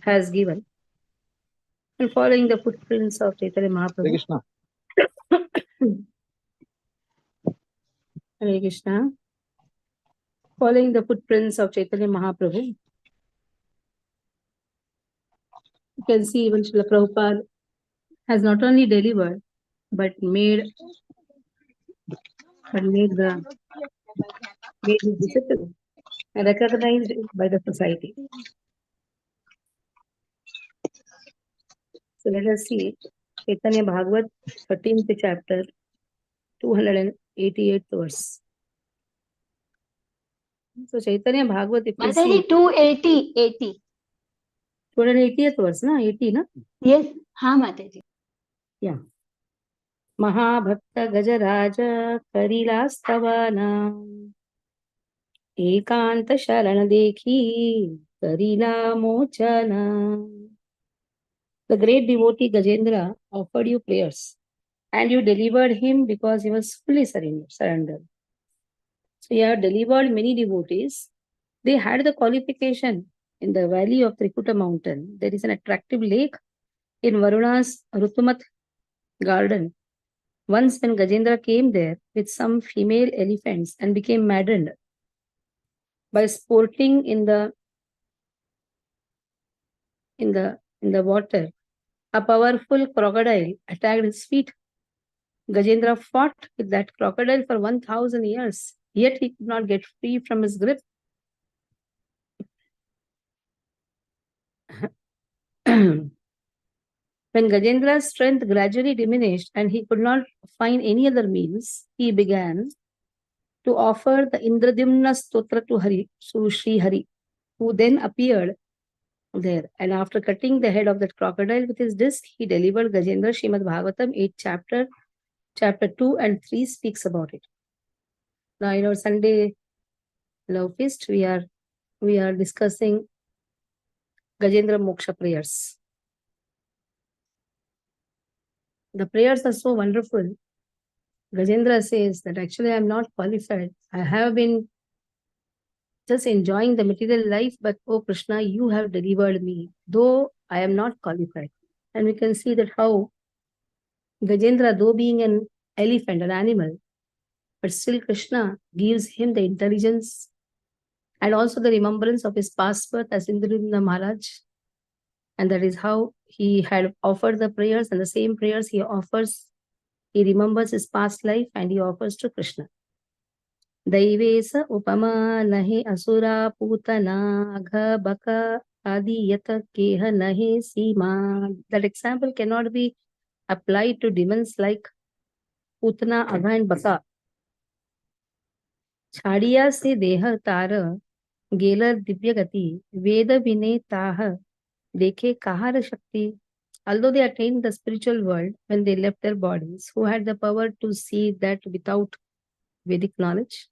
has given. And following the footprints of Chaitanya Mahaprabhu. Krishna. Hare Krishna. Following the footprints of Chaitanya Mahaprabhu, you can see even Srila Prabhupada has not only delivered, but made his disciple and recognized by the society. So let us see Chaitanya Bhagavat, 13th chapter, 288th verse. So Chaitanya Bhagavat, if you see 280. 280th verse, na? 80, na? Yes, हाँ Mataji. Yeah. महाभक्त गजराज करीलास्तवाना एकांत शरण देखी Karila मोचना. The great devotee Gajendra offered you prayers and you delivered him because he was fully surrendered. So you have delivered many devotees. They had the qualification in the valley of Trikuta mountain. There is an attractive lake in Varuna's Rutumat garden. Once when Gajendra came there with some female elephants and became maddened by sporting in the water, a powerful crocodile attacked his feet. Gajendra fought with that crocodile for 1,000 years, yet he could not get free from his grip. When Gajendra's strength gradually diminished and he could not find any other means, he began to offer the Indradyumna Stotra to Shri Hari, who then appeared there. And after cutting the head of that crocodile with his disc, he delivered Gajendra. Srimad Bhagavatam, 8th chapter 2 and 3 speaks about it. Now in our Sunday Love Feast, we are discussing Gajendra Moksha prayers. The prayers are so wonderful. Gajendra says that actually I am not qualified. I have been just enjoying the material life, but oh Krishna, you have delivered me, though I am not qualified. And we can see that how Gajendra, though being an elephant, an animal, but still Krishna gives him the intelligence and also the remembrance of his past birth as Indradyumna Maharaj. And that is how he had offered the prayers, and the same prayers he offers, he remembers his past life and he offers to Krishna. Daivesa upama nahi asura putana agha baka adi yata keha nahi sima. That example cannot be applied to demons like Putana, Agha and Baka. Chadiya se deha tara gelar divya gati veda vine taha dekhe kahar shakti. Although they attained the spiritual world when they left their bodies, who had the power to see that without Vedic knowledge?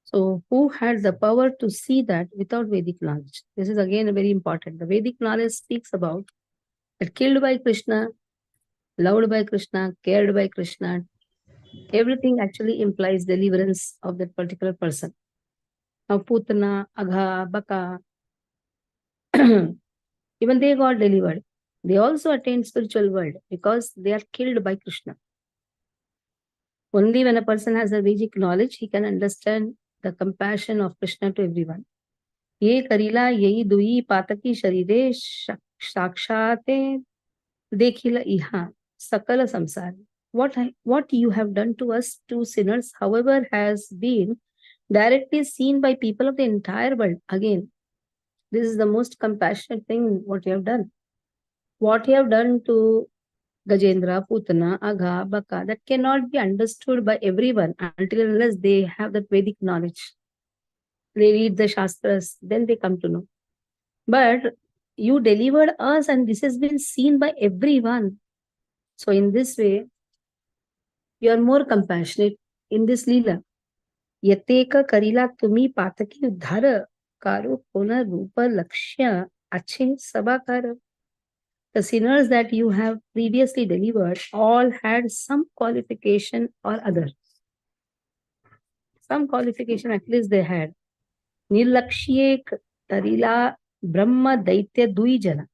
So, who had the power to see that without Vedic knowledge? This is again very important. The Vedic knowledge speaks about that killed by Krishna, loved by Krishna, cared by Krishna. Everything actually implies deliverance of that particular person. Now, Putana, Agha, Baka, even they got delivered. They also attained spiritual world because they are killed by Krishna. Only when a person has a Vedic knowledge, he can understand the compassion of Krishna to everyone. Ye karila yehi dui pataki sharire sakshate dekhila iha sakala samsar. What you have done to us, two sinners, however, has been directly seen by people of the entire world. Again, this is the most compassionate thing what you have done. What you have done to Gajendra, Putana, Agha, Baka, that cannot be understood by everyone until unless they have that Vedic knowledge. They read the Shastras, then they come to know. But you delivered us and this has been seen by everyone. So in this way, you are more compassionate in this Leela. Yateka karila tumi pataki uddhara karo kona rupa lakshya ache sabakara. The sinners that you have previously delivered all had some qualification or other. Some qualification at least they had. निर्लक्ष्ये तरिला ब्रह्म दैत्य दुई जन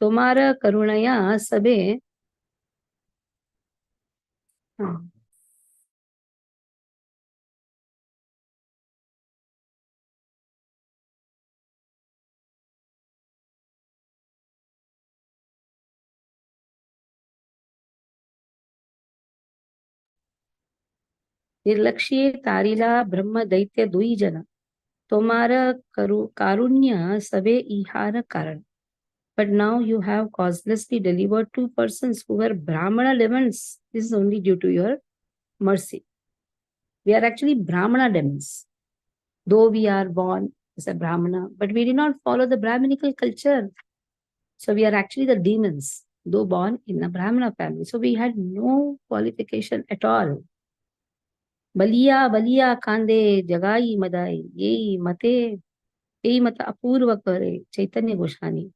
तुम्हार करुणया सबे निर्लक्ष्ये तारिला ब्रह्म दैत्य दुई जन तुम्हार कारुण्य सबे इहार कारण. But now you have causelessly delivered two persons who were Brahmana demons. This is only due to your mercy. We are actually Brahmana demons. Though we are born as a Brahmana, but we did not follow the Brahminical culture. So we are actually the demons, though born in a Brahmana family. So we had no qualification at all. Baliya, baliya, kande, jagai, madai, yei mate, yei mata apurva kare, Chaitanya Goswami.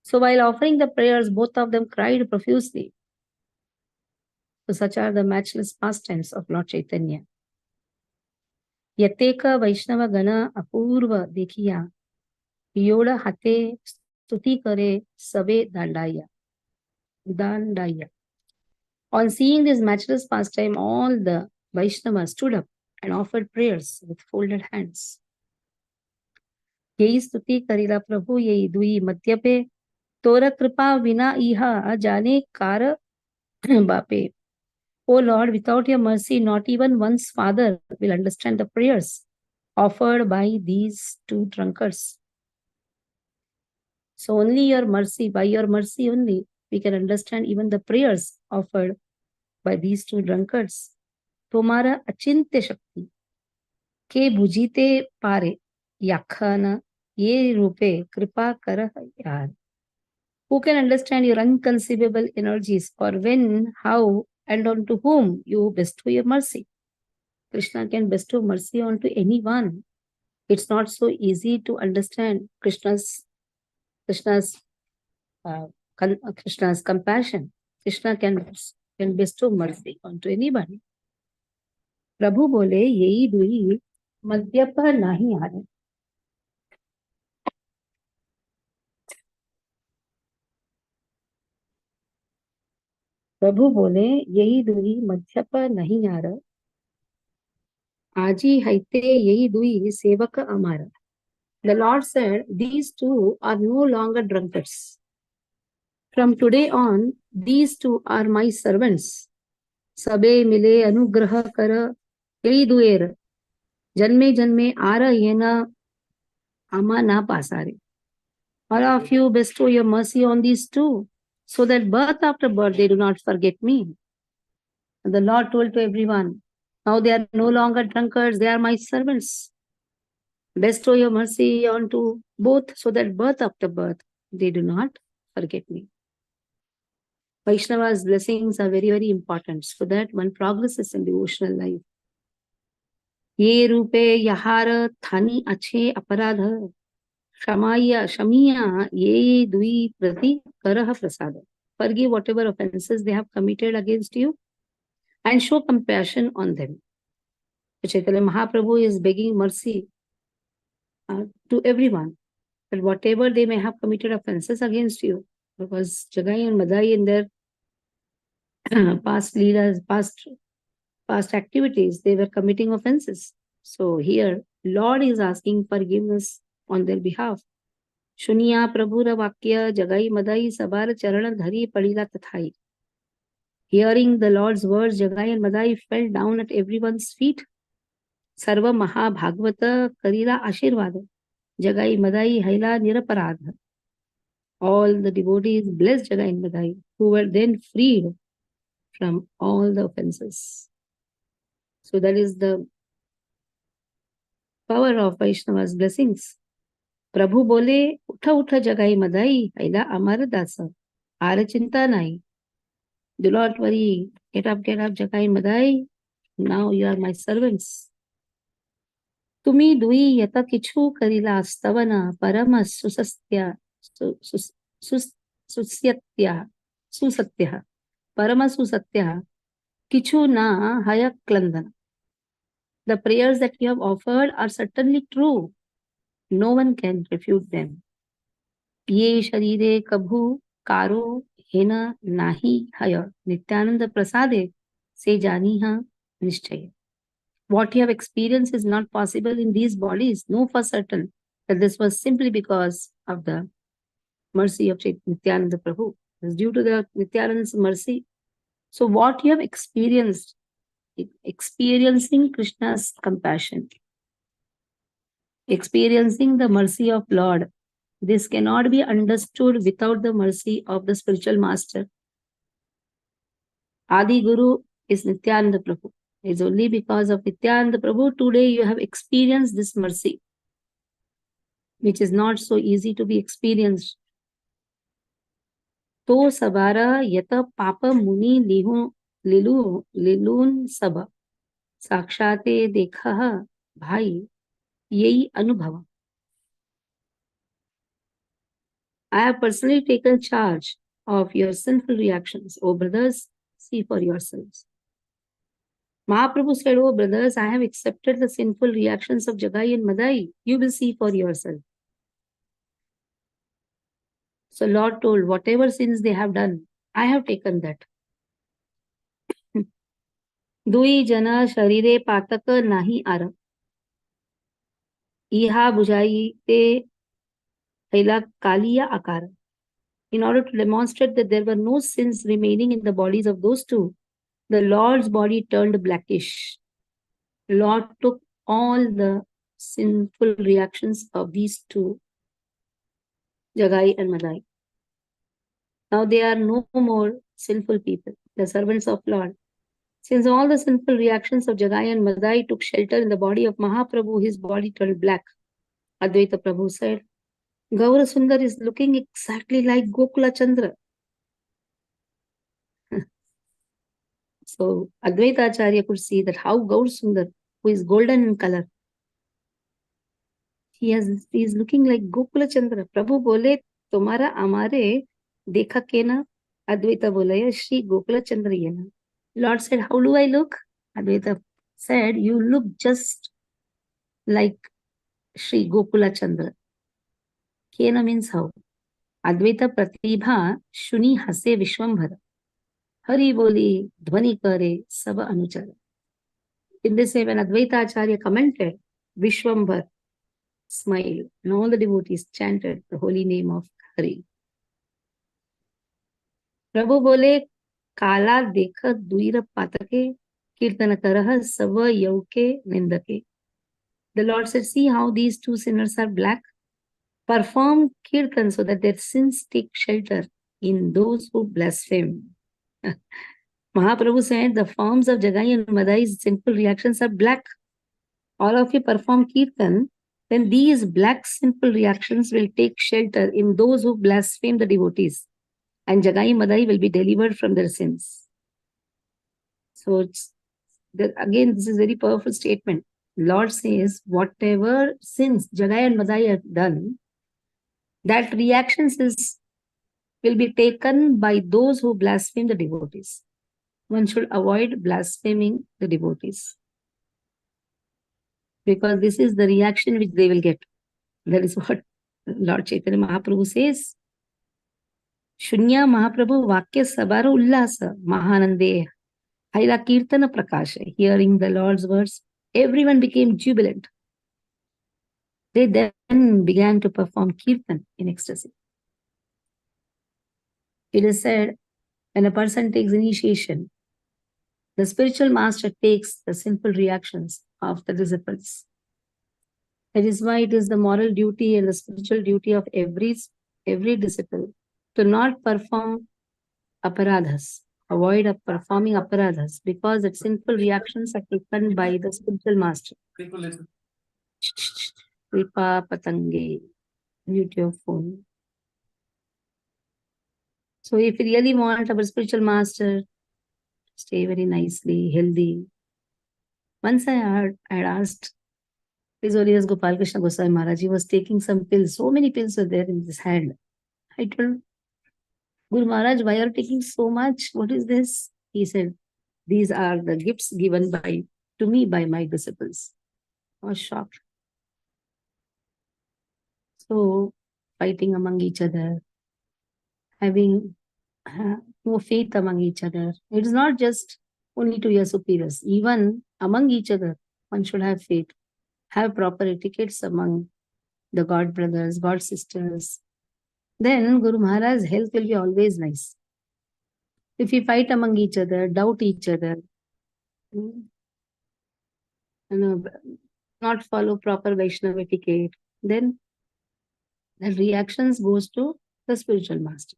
So while offering the prayers, both of them cried profusely. So such are the matchless pastimes of Lord Chaitanya. Yateka Vaishnava Gana Apurva Dekhiya, Yoda Hate Stuti Kare Sabe Dandaya. Dandaya. On seeing this matchless pastime, all the Vaishnavas stood up and offered prayers with folded hands. Yehi Stuti Karila Prabhu Yehi Dui Madhya Tora Kripa Vina Iha Jane Kar Bape. O Lord, without your mercy, not even one's father will understand the prayers offered by these two drunkards. So only your mercy, by your mercy only, we can understand even the prayers offered by these two drunkards. Tomara achintya shakti ke bujite pare yakhana ye rupe kripa kara yaar. Who can understand your unconceivable energies, or when, how, and unto whom you bestow your mercy? Krishna can bestow mercy onto anyone. It's not so easy to understand Krishna's Krishna's compassion. Krishna can bestow mercy onto anybody. प्रभु बोले यही दुई मध्य पर नहीं आ रहे. प्रभु बोले यही दुई मध्य पर नहीं आ रहा. आजी हैते यही दुई सेवक अमारा. The Lord said, these two are no longer drunkards. From today on, these two are my servants. Sabe mile anugraha kara यही दुएर जन्मे जन्मे आर येना ama na pasare. All of you bestow your mercy on these two, so that birth after birth they do not forget me. And the Lord told to everyone, now they are no longer drunkards, they are my servants. Bestow your mercy onto both, so that birth after birth they do not forget me. Vaishnava's blessings are very, very important, so that one progresses in devotional life. Ye rupe yahara thani ache aparadha Shamaya, Shamiya, ye dui prati karaha prasada. Forgive whatever offenses they have committed against you and show compassion on them. Chaitanya Mahaprabhu is begging mercy to everyone, that whatever they may have committed offenses against you, because Jagai and Madhya in their past leaders, past activities, they were committing offenses. So here, Lord is asking forgiveness on their behalf. Shuniya Prabhura Vakya Jagai Madai Sabar Charana Dhari Padila Tathai. Hearing the Lord's words, Jagai and Madai fell down at everyone's feet. Sarva Maha Bhagavata Karila Ashirvada. Jagai Madai Haila Niraparadha. All the devotees blessed Jagai and Madai, who were then freed from all the offenses. So that is the power of Vaishnava's blessings. Prabhu bole, Utha Utha Jagai Madai, Haila Amar Dasa. Aara Chinta Nai. Do not worry. Get up, Jagai Madai. Now you are my servants. Tumi dui yata kichu karila stavana parama susastya susatya parama susatya kichu na haya klandana. The prayers that you have offered are certainly true. No one can refute them. Ye sharire kabhu karo hena nahi haya Nityananda prasade se janiha nishtaya. What you have experienced is not possible in these bodies. Know for certain that this was simply because of the mercy of Nityananda Prabhu. It is due to the Nityananda's mercy. So what you have experienced, experiencing Krishna's compassion, experiencing the mercy of Lord, this cannot be understood without the mercy of the spiritual master. Adi Guru is Nityananda Prabhu. It is only because of Nityananda Prabhu today you have experienced this mercy, which is not so easy to be experienced. तो सवारा यत पाप मुनि लिलून सब साक्षाते देखा भाई यही अनुभव. I have personally taken charge of your sinful reactions. Oh brothers, see for yourselves. Mahaprabhu said, oh brothers, I have accepted the sinful reactions of Jagai and Madai. You will see for yourself. So Lord told, whatever sins they have done, I have taken that. Dui jana sharire pataka nahi ara. Iha bujai te haila kaliya akara. In order to demonstrate that there were no sins remaining in the bodies of those two, the Lord's body turned blackish. Lord took all the sinful reactions of these two, Jagai and Madai. Now they are no more sinful people, the servants of Lord. Since all the sinful reactions of Jagai and Madai took shelter in the body of Mahaprabhu, his body turned black. Advaita Prabhu said, Gaura Sundar is looking exactly like Gokula Chandra. So Advaita Acharya could see that how Gaur Sundar, who is golden in color, he is looking like Gokula Chandra. Prabhu bole, Tomara amare dekha ke na? Advaita bole, Shri Gokula Chandra ye na. Lord said, how do I look? Advaita said, you look just like Shri Gokula Chandra. Kena means how? Advaita Pratibha Shuni Hase Vishwambhara. Hari boli dhvani kare sab anuchara. In this way, when Advaita Acharya commented, Vishwambhar smiled, and all the devotees chanted the holy name of Hari. Prabhu bole, Kala dekha duira patake, kirtana karah sava yauke nindake. The Lord said, see how these two sinners are black. Perform kirtan so that their sins take shelter in those who blaspheme. Mahaprabhu said, the forms of Jagai and Madai's sinful reactions are black. All of you perform kirtan, then these black sinful reactions will take shelter in those who blaspheme the devotees. And Jagai and Madai will be delivered from their sins. So again, this is a very powerful statement. Lord says, whatever sins Jagai and Madai have done, that reactions will be taken by those who blaspheme the devotees. One should avoid blaspheming the devotees, because this is the reaction which they will get. That is what Lord Chaitanya Mahaprabhu says. Shunya Mahaprabhu Vakya Sabara Ullasa Mahanande Haila Kirtana Prakasha. Hearing the Lord's words, everyone became jubilant. They then began to perform kirtan in ecstasy. It is said, when a person takes initiation, the spiritual master takes the sinful reactions of the disciples. That is why it is the moral duty and the spiritual duty of every disciple to not perform aparadhas, avoid performing aparadhas, because the sinful reactions are taken by the spiritual master. Kripa Patange, mute your phone. So if you really want our spiritual master to stay very nicely, healthy, once I had asked His Holiness Gopal Krishna Goswami Maharaj, he was taking some pills. So many pills were there in his hand. I told Guru Maharaj, why are you taking so much? What is this? He said, these are the gifts given by to me by my disciples. I was shocked. So, fighting among each other, having no faith among each other. It is not just only to your superiors. Even among each other, one should have faith. Have proper etiquettes among the God brothers, God sisters. Then Guru Maharaj's health will be always nice. If we fight among each other, doubt each other, you know, not follow proper Vaishnava etiquette, then the reactions goes to the spiritual master.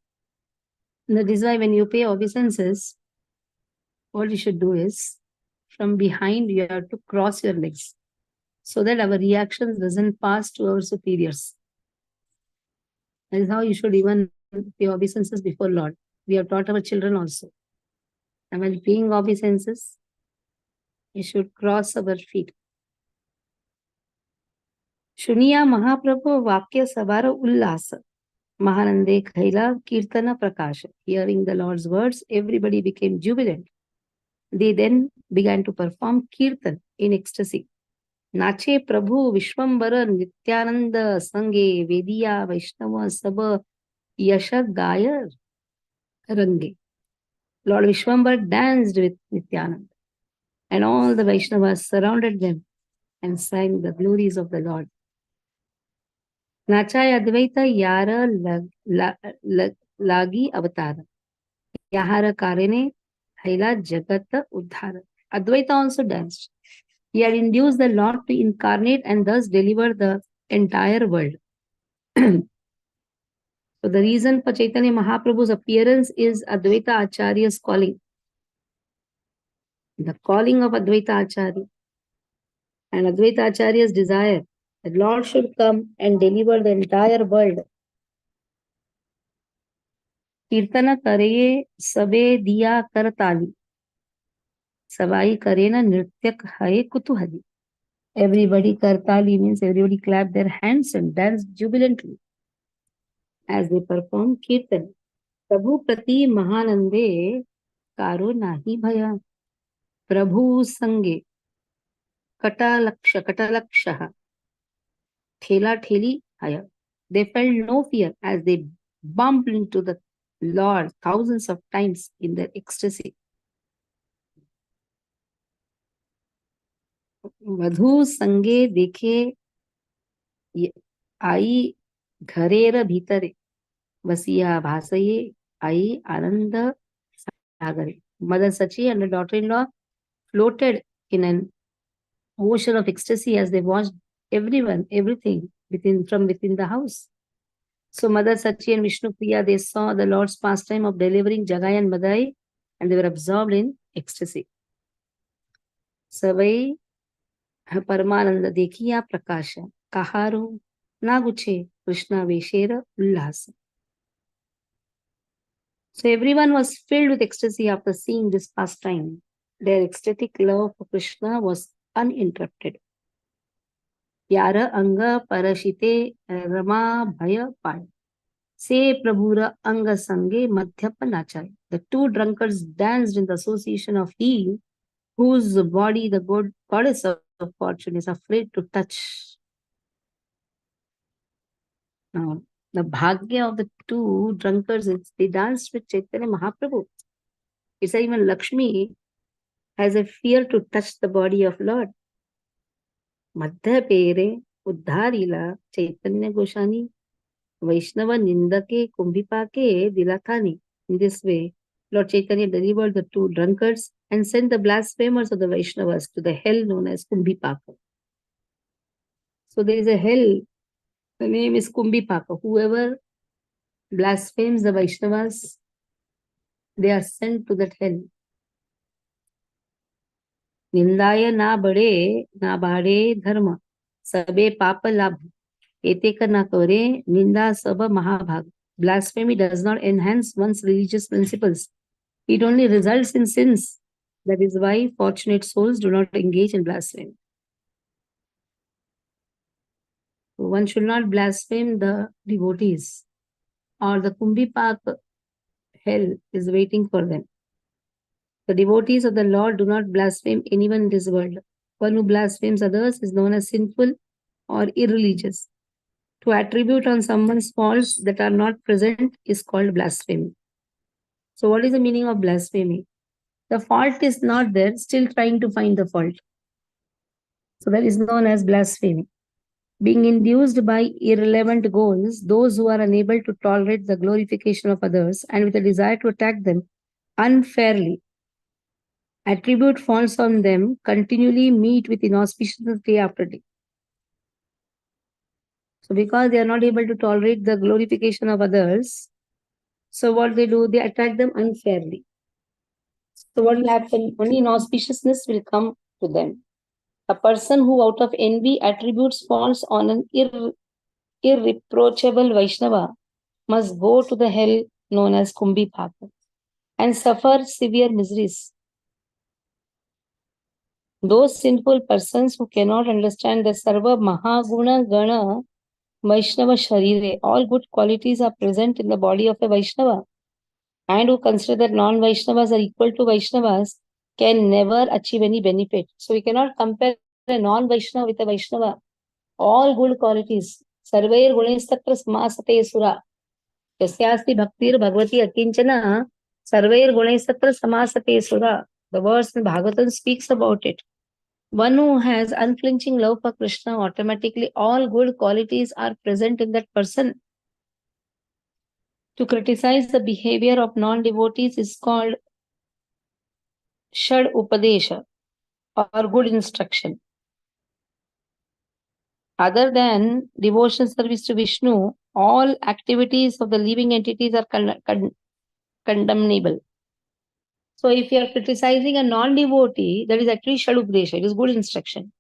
And that is why when you pay obeisances, what you should do is, from behind you have to cross your legs so that our reactions doesn't pass to our superiors. That is how you should even pay obeisances before Lord. We have taught our children also. And while paying obeisances, you should cross our feet. Shuniya Mahaprabhu Vakya Sabara Ullasa. Mahanande Khaila Kirtana Prakasha. Hearing the Lord's words, everybody became jubilant. They then began to perform Kirtan in ecstasy. Nache Prabhu Vishwambara Nityananda Sange Vediya Vaishnava Sabha Yasha Gaya Range. Lord Vishwambar danced with Nityananda, and all the Vaishnavas surrounded them and sang the glories of the Lord. Nachaya Advaita Yara Lagi Avatara. Yahara Karene Haila Jagata Uddhara. Advaita also danced. He had induced the Lord to incarnate and thus deliver the entire world. So the reason for Chaitanya Mahaprabhu's appearance is Advaita Acharya's calling. The calling of Advaita Acharya and Advaita Acharya's desire that Lord should come and deliver the entire world. Kirtana kare sabe diya kartali. Savai karena nrityak haye kutuhali. Everybody kartali means everybody clap their hands and dance jubilantly as they perform kirtan. Prabhu prati mahanande karo nahi bhaya. Prabhu sange katalaksha thela theli haya. They felt no fear as they bumped into the Lord thousands of times in their ecstasy. Vadhu sange dekhe आई घरेर भीतरे वसिया भासये आई ananda sagare. Mother Sachi and her daughter-in-law floated in an ocean of ecstasy as they watched everything from within the house. So Mother Sachi and Vishnu Priya, they saw the Lord's pastime of delivering Jagai and Madai, and they were absorbed in ecstasy. Savai Paramananda Dekhiya Prakasha Kaharo Naguche Krishna Veshera Ullasa. So everyone was filled with ecstasy after seeing this pastime. Their ecstatic love for Krishna was uninterrupted. Yara Anga Parashite Rama Bhaya Pai. Se Prabhura Anga Sange Madhya Nachai. The two drunkards danced in the association of he whose body the goddess of fortune is afraid to touch. Now, the bhagya of the two drunkards is they danced with Chaitanya Mahaprabhu. It's even Lakshmi has a fear to touch the body of Lord. Madhya Pere Uddharila Chaitanya Goshani Vaishnava Nindake Kumbhipake Dilathani. In this way, Lord Chaitanya delivered the two drunkards and sent the blasphemers of the Vaishnavas to the hell known as Kumbhipaka. So there is a hell, the name is Kumbhipaka. Whoever blasphemes the Vaishnavas, they are sent to that hell. Nindaya na bade dharma, sabe papa labh, eteka na kore, ninda sabha mahabhag. Blasphemy does not enhance one's religious principles. It only results in sins. That is why fortunate souls do not engage in blasphemy. One should not blaspheme the devotees, or the Kumbhipak hell is waiting for them. The devotees of the Lord do not blaspheme anyone in this world. One who blasphemes others is known as sinful or irreligious. To attribute on someone's faults that are not present is called blasphemy. So, what is the meaning of blasphemy? The fault is not there, still trying to find the fault. So, that is known as blasphemy. Being induced by irrelevant goals, those who are unable to tolerate the glorification of others and with a desire to attack them unfairly, attribute faults on them, continually meet with inauspiciousness day after day. So, because they are not able to tolerate the glorification of others, so what they do, they attack them unfairly. So, what will happen? Only inauspiciousness will come to them. A person who, out of envy, attributes faults on an irreproachable Vaishnava must go to the hell known as Kumbhipaka and suffer severe miseries. Those sinful persons who cannot understand the Sarva Mahaguna Gana Vaishnava Sharire, all good qualities are present in the body of a Vaishnava, and who consider that non-Vaishnavas are equal to Vaishnavas, can never achieve any benefit. So we cannot compare a non-Vaishnava with a Vaishnava. All good qualities. Sarvair Gunestatra Samasate Sura. Yasyasti Bhaktir Bhagavati Akinchana. Sarvair Gunestatra Samasate Sura. The verse in Bhagavatam speaks about it. One who has unflinching love for Krishna, automatically all good qualities are present in that person. To criticize the behavior of non-devotees is called Shad Upadesha or good instruction. Other than devotion service to Vishnu, all activities of the living entities are condemnable. So if you are criticizing a non-devotee, that is actually Shad Upadesha, it is good instruction.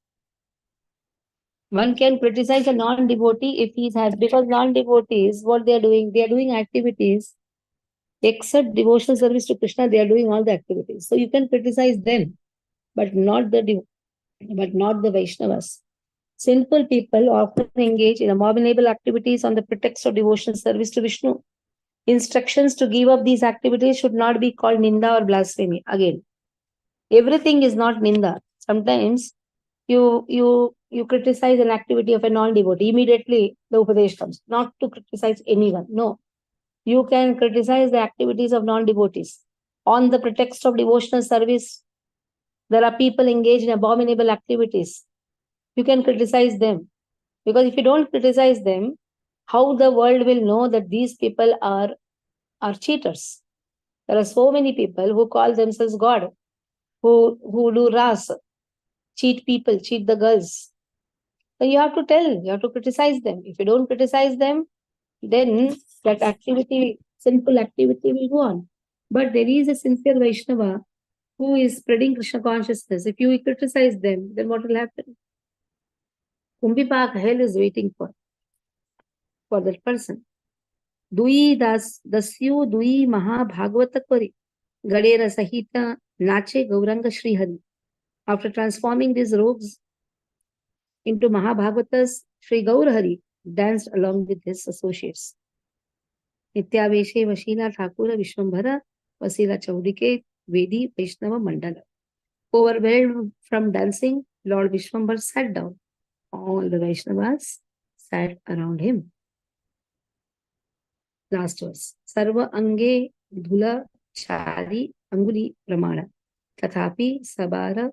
One can criticize a non-devotee if he has, because non-devotees, what they are doing activities, except devotional service to Krishna, they are doing all the activities. So you can criticize them, but not the Vaishnavas. Sinful people often engage in abominable activities on the pretext of devotional service to Vishnu. Instructions to give up these activities should not be called ninda or blasphemy. Again, everything is not ninda. Sometimes you criticize an activity of a non-devotee, immediately the upadesh comes. Not to criticize anyone. No. You can criticize the activities of non-devotees. On the pretext of devotional service, there are people engaged in abominable activities. You can criticize them. Because if you don't criticize them, how the world will know that these people are cheaters? There are so many people who call themselves God, who do ras, cheat people, cheat the girls. So you have to tell, you have to criticize them. If you don't criticize them, then that activity, sinful activity will go on. But there is a sincere Vaishnava who is spreading Krishna consciousness. If you criticize them, then what will happen? Kumbhipak hell is waiting for that person. Dui dasyu dui Mahabhagavata Kori Gadera Sahita Nache Gauranga Shri Hari. After transforming these robes into Mahabhagavatas, Shri Gaurahari danced along with his associates. Nityaveshe Vashila Thakura Vishwambhara Vasila Chaudike Vedi Vaishnava Mandala. Overwhelmed from dancing, Lord Vishwambhar sat down. All the Vaishnavas sat around him. Last verse. Sarva Ange Dhula Chari Anguli Pramana. Tathapi Sabara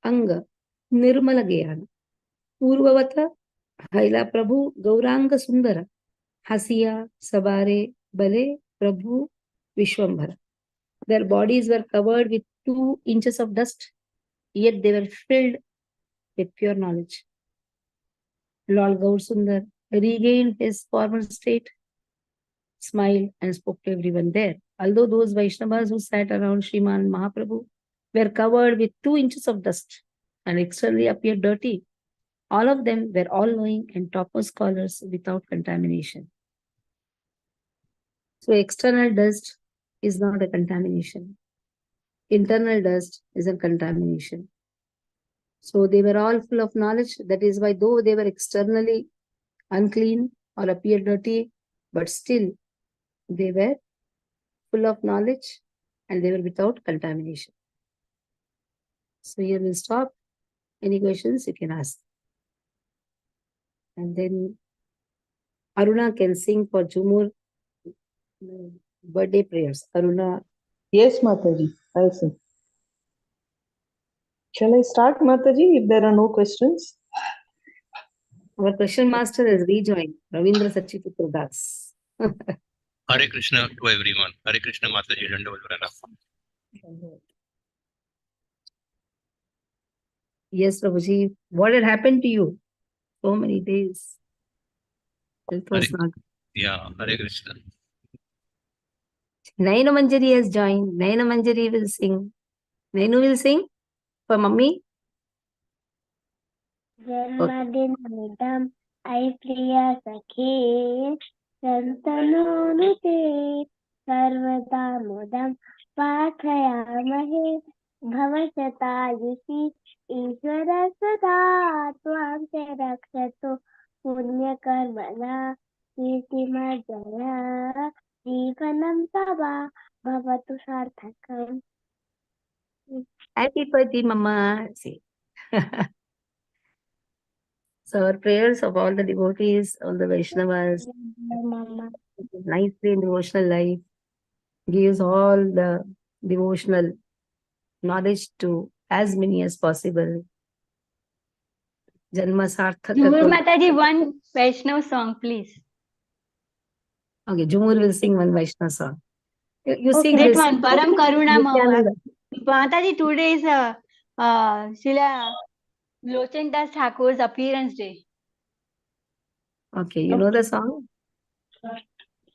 Anga Nirmala Gyana. Purvavata Haila Prabhu Gauranga Sundara. Hasiya Sabare Bale Prabhu Vishwambhara. Their bodies were covered with 2 inches of dust, yet they were filled with pure knowledge. Lord Gaur Sundar regained his former state, smiled and spoke to everyone there. Although those Vaishnavas who sat around Sriman Mahaprabhu were covered with 2 inches of dust and externally appeared dirty, all of them were all-knowing and topmost scholars without contamination. So external dust is not a contamination. Internal dust is a contamination. So they were all full of knowledge. That is why though they were externally unclean or appeared dirty, but still they were full of knowledge and they were without contamination. So here we'll stop. Any questions you can ask. And then Aruna can sing for Jumur birthday prayers. Aruna, Yes, Mataji, I'll sing. Shall I start, Mataji, if there are no questions? our question master has rejoined, Ravindra Sachiputra Das. Hare Krishna to everyone. Hare Krishna Mataji, Dandavat Pranam. Yes, Prabhuji. What had happened to you? So many days. Health was Hare- not. Yeah, Hare Krishna. Naina Manjari has joined. Naina Manjari will sing. Nainu will sing for mummy. जन्मदिनमिदम् अयि प्रिय सखे शन्तनूनुते सर्वदा मुदं पाठयामहे भवशतायुषि ईश्वर सदा त्वां च रक्षतु पुण्यकर्मणा कीर्तिमर्जया जीवनं तव भवतु सार्थकम्. Happy birthday, mama. See. So our prayers of all the devotees, all the Vaishnavas, Mama. nicely in devotional life, gives all the devotional knowledge to as many as possible. Janma Sarthaka. Jumur Mataji, one Vaishnav song, please. Okay, Jumur will sing one Vaishnava song. You Okay. sing That this. one, Param Karuna Nityananda. Mataji, today is Srila Lochan Das Thakur's appearance day. Okay, you know the song?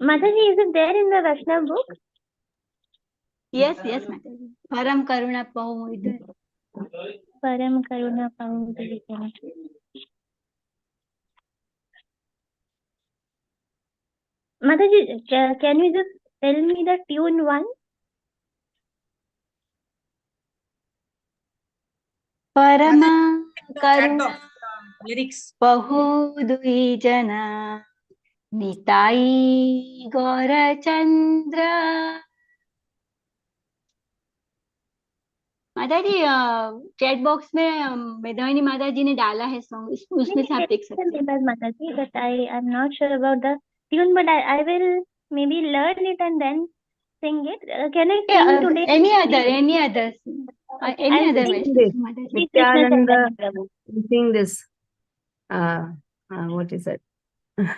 Mataji, is it there in the Vaishnav book? Yes, yes, Mataji. Param Karuna Pahu idhar. Param Karuna Paundri. Mataji, can you just tell me the tune one? Parama Karuna Pahu Dui Jana Nitai Gaura Chandra. माताजी chat box में मेधाविनी माता जी ने डाला है song, उसमें से आप देख सकते हैं. Mataji, but I am not sure about the tune, but I will maybe learn it and then sing it. Can I sing today? Any other I'll sing Vaishnav this. Mataji. Shri Krishna Nityananda, Chaitanya Prabhu. you sing this. What is that? Nadiya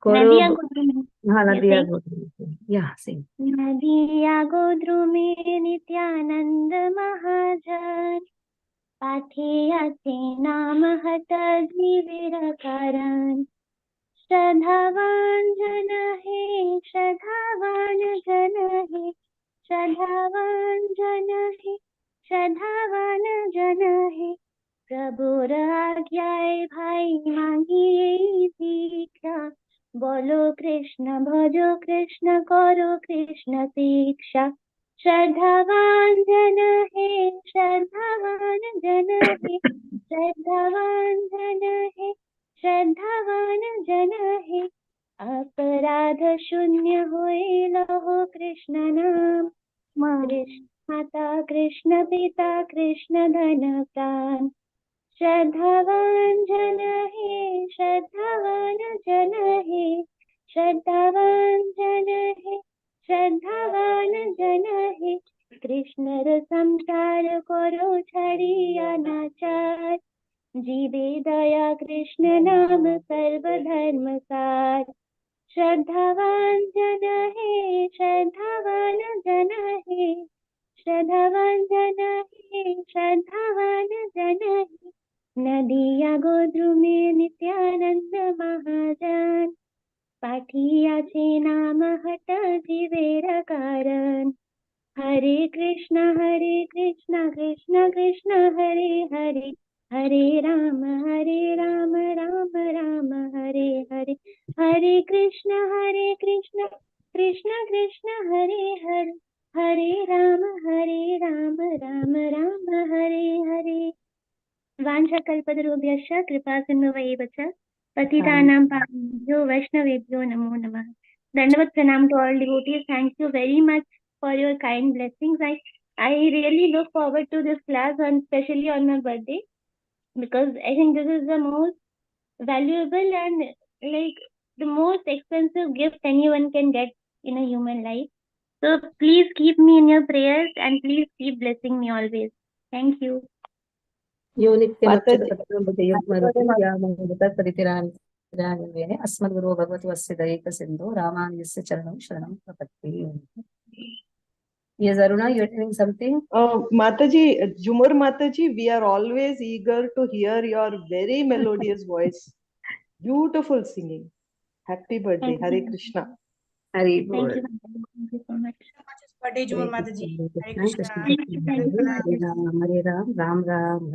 Koro. Godrume. Nadiya sing? Godrume. Yeah, sing. नदिया गोद्रुमे नित्यानंद महाजन पाठेयाचे नाम हत जीविर कारण श्रद्धावान जन हे श्रद्धावान जन हे श्रद्धावान जन हे श्रद्धावान जन हे प्रभुर आज्ञाए भाई मांगिए दीक्षा बोलो कृष्ण भजो कृष्ण करो कृष्ण शिक्षा श्रद्धावान जन हे श्रद्धावान जन हे श्रद्धावान जन हे श्रद्धावान जन हे अपराध शून्य होए लहो कृष्ण नाम कृष्ण माता कृष्ण पिता कृष्ण धन प्राण श्रद्धावान जन हे श्रद्धावान जन हे श्रद्धावान जन हे श्रद्धावान जन हे कृष्ण र संसार करो छड़िया नाचार जीवे दया कृष्ण नाम सर्व धर्म सार श्रद्धावान जन हे श्रद्धावान जन हे श्रद्धावान जन हे श्रद्धावान जन हे नदिया गोद्रुमे नित्यानंद महाजन पाठियाचे नाम हट जीवेर कारण हरे कृष्ण कृष्ण कृष्ण हरे हरे हरे राम राम राम हरे हरे हरे कृष्ण कृष्ण कृष्ण हरे हरे हरे राम राम हरे हरे वाञ्छाकल्पतरुभ्यश्च कृपासिन्धुभ्यैव च पतितानां पावनेभ्यो वैष्णवेभ्यो नमो नमः. Dandavat pranam to all devotees. Thank you very much for your kind blessings. I really look forward to this class, and especially on my birthday. because I think this is the most valuable and like the most expensive gift anyone can get in a human life. So please keep me in your prayers and please keep blessing me always. Thank you. Yo नित्यमच्युत Mataji, पत्रं यामोदतरितिरान्तिरान्वेने अस्मद्गुरो भगवतस्य दयैकसिन्धो रामानुजस्य चरणं शरणं प्रपद्ये. Yes, Aruna, you're telling something? Mataji, Jumur Mataji, we are always eager to hear your very melodious voice. Beautiful singing. Happy birthday. Thank Hare you. Krishna. Hari Thank Bol. you. Thank you so much. birthday, Jumar Hare Mataji. Krishna, Hare Krishna Krishna. Krishna, Thank you. Thank you, Hare Mataji. Ram, Hare Ram, Ram Ram.